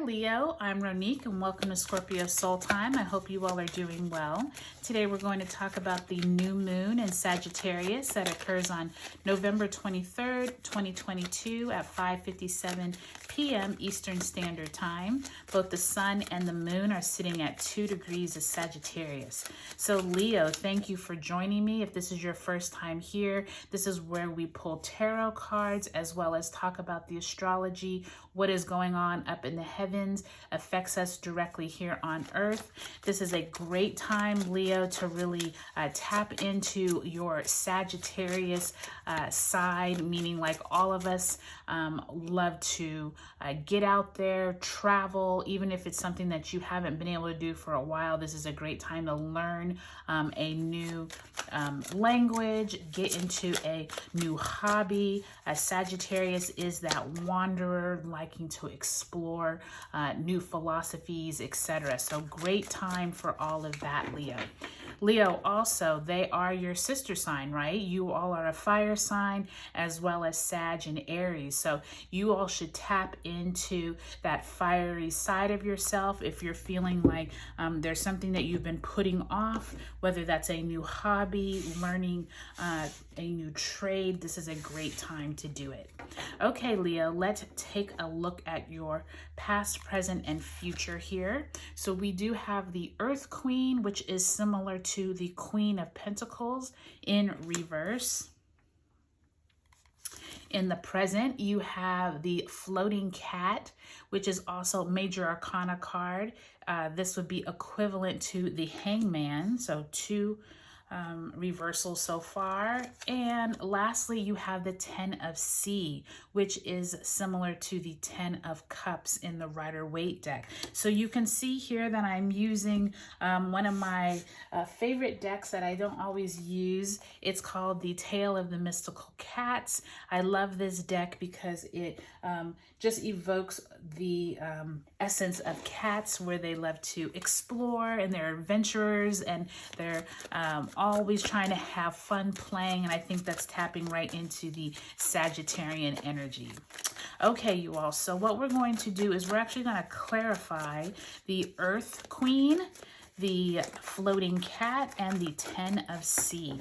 Leo, I'm Ronique and welcome to Scorpio Soul Time. I hope you all are doing well. Today we're going to talk about the new moon in Sagittarius that occurs on November 23rd, 2022 at 5:57 p.m. Eastern Standard Time. Both the sun and the moon are sitting at 2 degrees of Sagittarius. So Leo, thank you for joining me. If this is your first time here, this is where we pull tarot cards as well as talk about the astrology, what is going on up in the heavens, affects us directly here on earth. This is a great time, Leo, to really tap into your Sagittarius side, meaning like all of us love to get out there, travel, even if it's something that you haven't been able to do for a while. This is a great time to learn a new language, get into a new hobby. Sagittarius is that wanderer liking to explore new philosophies, etc. So great time for all of that, Leo. Leo, also, they are your sister sign, right? You all are a fire sign as well as Sag and Aries. So you all should tap into that fiery side of yourself if you're feeling like there's something that you've been putting off, whether that's a new hobby, learning a new trade. This is a great time to do it. Okay, Leo, let's take a look at your past, present, and future here. So we do have the Earth Queen, which is similar to the Queen of Pentacles in reverse. In the present, you have the Floating Cat, which is also Major Arcana card. This would be equivalent to the Hangman, so two reversals so far. And lastly, you have the Ten of Sea, which is similar to the Ten of Cups in the Rider-Waite deck. So you can see here that I'm using one of my favorite decks that I don't always use. It's called the Tale of the Mystical Cats. I love this deck because it just evokes the essence of cats, where they love to explore and they're adventurers and they're always trying to have fun playing. And I think that's tapping right into the Sagittarian energy. Okay, you all. So what we're going to do is we're actually going to clarify the Earth Queen, the Floating Cat, and the Ten of Sea.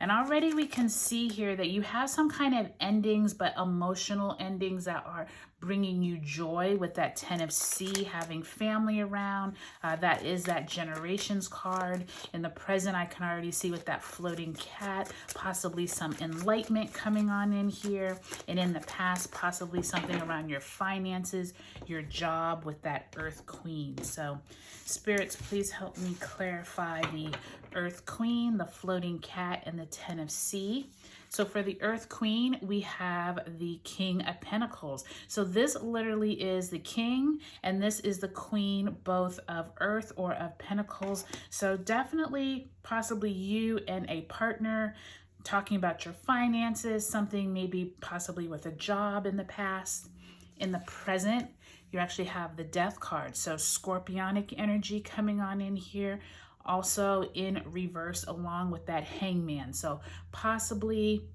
And already we can see here that you have some kind of endings, but emotional endings that are bringing you joy with that Ten of Sea, having family around. That is that Generations card. In the present, I can already see with that Floating Cat, possibly some enlightenment coming on in here. And in the past, possibly something around your finances, your job with that Earth Queen. So spirits, please help me clarify the Earth Queen, the Floating Cat, and the Ten of Sea. So for the Earth Queen, we have the King of Pentacles. So this literally is the King, and this is the Queen, both of Earth or of Pentacles. So definitely, possibly you and a partner talking about your finances, something maybe possibly with a job in the past. In the present, you actually have the Death card. So Scorpionic energy coming on in here. Also in reverse along with that Hangman. So possibly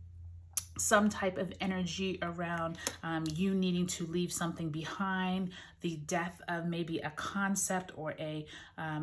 some type of energy around you needing to leave something behind, the death of maybe a concept or a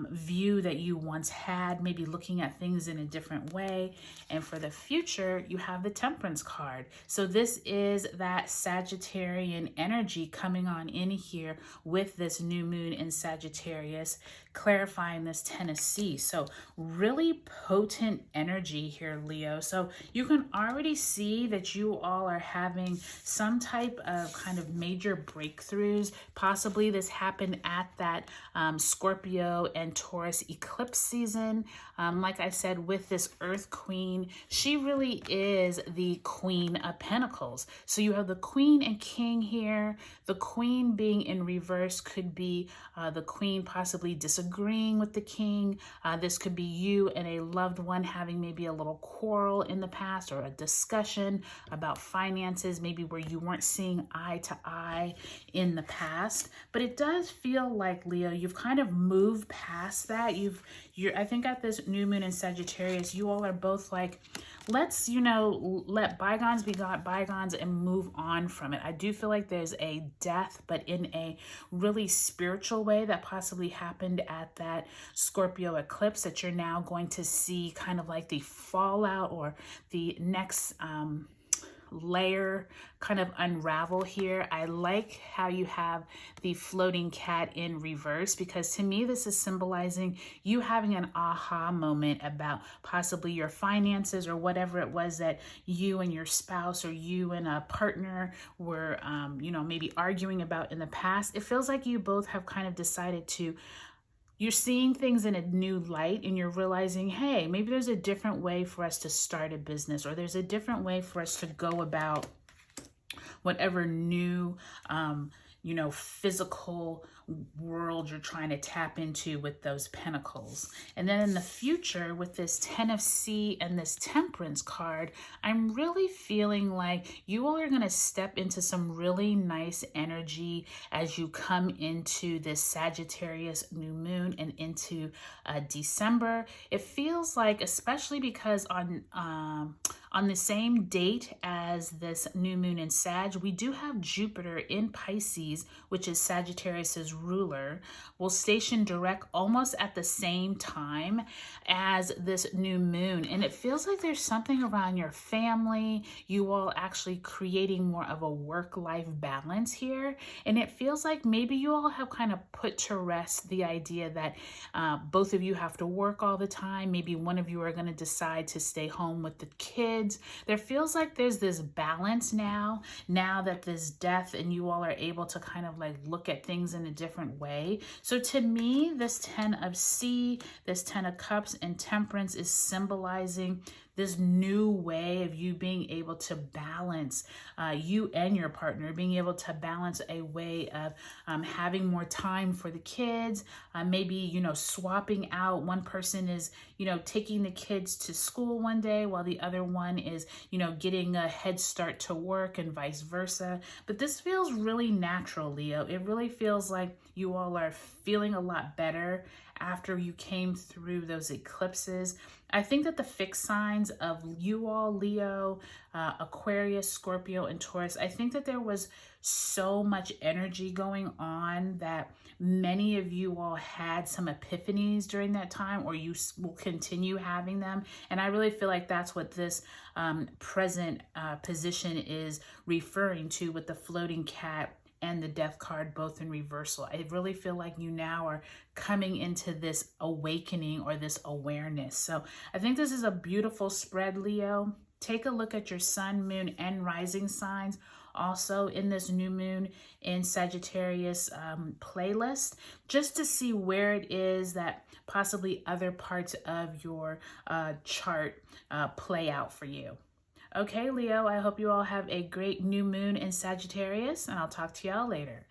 view that you once had, maybe looking at things in a different way. And for the future, you have the Temperance card. So this is that Sagittarian energy coming on in here with this new moon in Sagittarius, clarifying this Ten of Sea. So really potent energy here, Leo. So you can already see that you all are having some type of kind of major breakthroughs. Possibly this happened at that Scorpio and Taurus eclipse season. Like I said, with this Earth Queen, she really is the Queen of Pentacles. So you have the Queen and King here. The Queen being in reverse could be the Queen possibly disagreeing with the King. This could be you and a loved one having maybe a little quarrel in the past or a discussion. about finances, maybe where you weren't seeing eye to eye in the past. But it does feel like, Leo, you've kind of moved past that. I think at this new moon in Sagittarius, you all are both like, let's, let bygones be bygones and move on from it. I do feel like there's a death, but in a really spiritual way that possibly happened at that Scorpio eclipse that you're now going to see kind of like the fallout or the next layer kind of unravel here. I like how you have the floating cat in reverse, because to me this is symbolizing you having an aha moment about possibly your finances or whatever it was that you and your spouse or you and a partner were maybe arguing about in the past. It feels like you both have kind of decided to, you're seeing things in a new light and you're realizing, hey, maybe there's a different way for us to start a business, or there's a different way for us to go about whatever new, physical world you're trying to tap into with those pentacles. And then in the future, with this 10 of C and this Temperance card, I'm really feeling like you all are going to step into some really nice energy as you come into this Sagittarius new moon and into December. It feels like, especially because on the same date as this new moon in Sag, we do have Jupiter in Pisces, which is Sagittarius's ruler, will station direct almost at the same time as this new moon. And it feels like there's something around your family, you all actually creating more of a work-life balance here. And it feels like maybe you all have kind of put to rest the idea that both of you have to work all the time. Maybe one of you are going to decide to stay home with the kids. There feels like there's this balance now that this death and you all are able to kind of like look at things in a different way. So to me, this 10 of C, this 10 of Cups and Temperance is symbolizing this new way of you being able to balance, you and your partner being able to balance a way of having more time for the kids, maybe, swapping out. One person is, taking the kids to school one day while the other one is, getting a head start to work and vice versa. But this feels really natural, Leo. It really feels like you all are feeling a lot better after you came through those eclipses. I think that the fixed signs of you all, Leo, Aquarius, Scorpio, and Taurus, I think that there was so much energy going on that many of you all had some epiphanies during that time, or you will continue having them. And I really feel like that's what this present position is referring to with the floating cat and the death card both in reversal. I really feel like you now are coming into this awakening or this awareness. So I think this is a beautiful spread, Leo. Take a look at your sun, moon, and rising signs also in this new moon in Sagittarius playlist, just to see where it is that possibly other parts of your chart play out for you. Okay, Leo, I hope you all have a great new moon in Sagittarius, and I'll talk to y'all later.